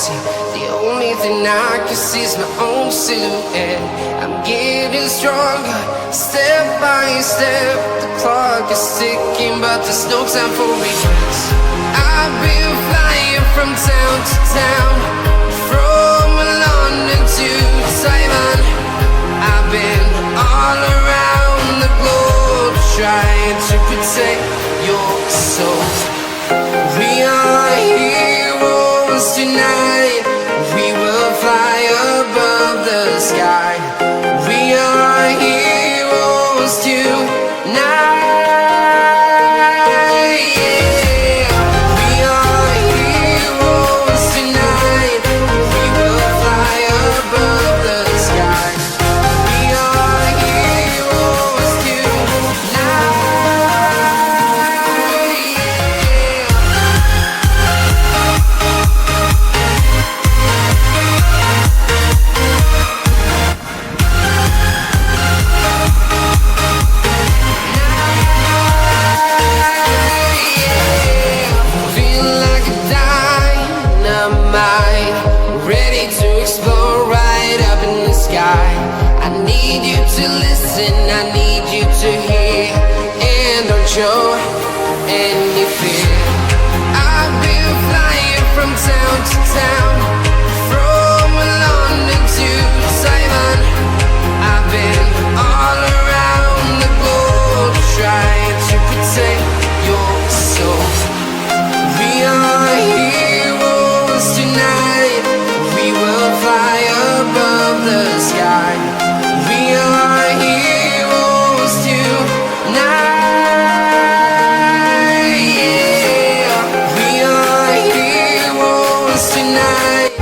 empty. The only thing I can see is my own silhouette. I'm getting stronger, step by step. The clock is ticking, but there's no time for regrets. I've been flying from town to town, from London to Taiwan. I've been all around the globe, trying to protect your soul. We are heroes tonight. We will fly above the sky. We are heroes tonight. I need you to hear and don't show any fear. I've been flying from town to town, from London to Taiwan. I've been all around the globe, trying to protect your soul. We are heroes tonight. We will fly above the sky. We are heroes tonight, yeah. We are heroes tonight.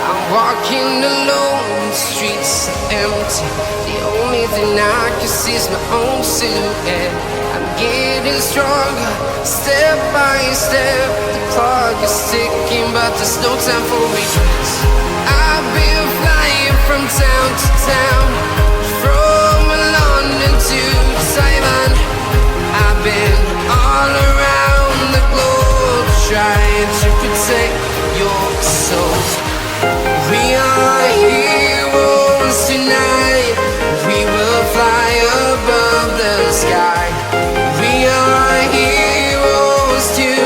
I'm walking alone, the streets are empty. The only thing I can see is my own silhouette. I'm getting stronger, step by step. The clock is ticking, but there's no time for regrets. I've been flying from town to town, from London to Taiwan. I've been all around the globe, trying to protect your soul. We are heroes tonight. We will fly above the sky. We are heroes tonight,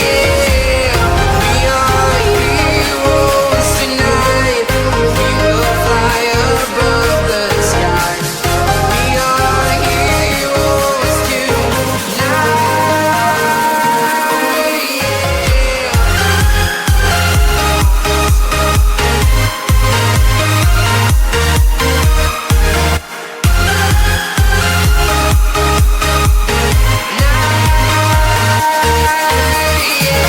yeah. We are heroes tonight. We will fly above the sky. We are heroes tonight, yeah.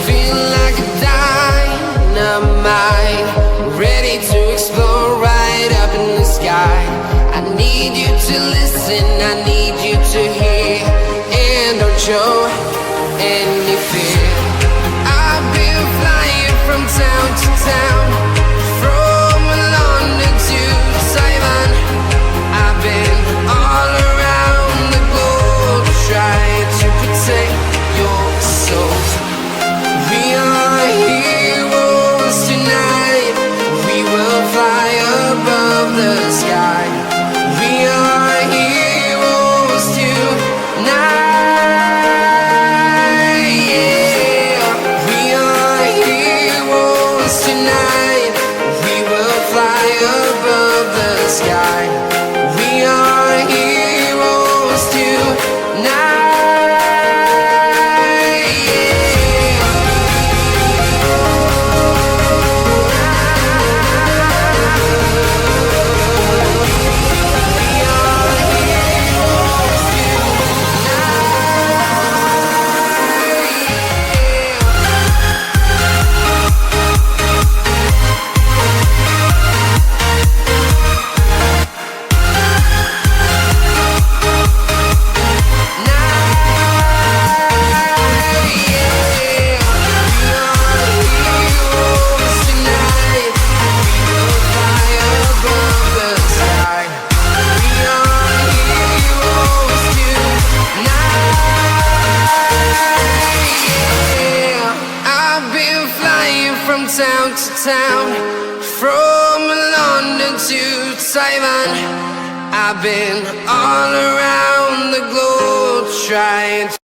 Feel like a dynamite, ready to explode right up in the sky. I need you to listen, I need you to hear and don't show any fear. I've been flying from town to town, from London to Taiwan. I've been all around the globe, trying to protect your soul. We are heroes tonight. We will fly above the sky. We are heroes tonight, yeah. town, from London to Taiwan. I've been all around the globe trying to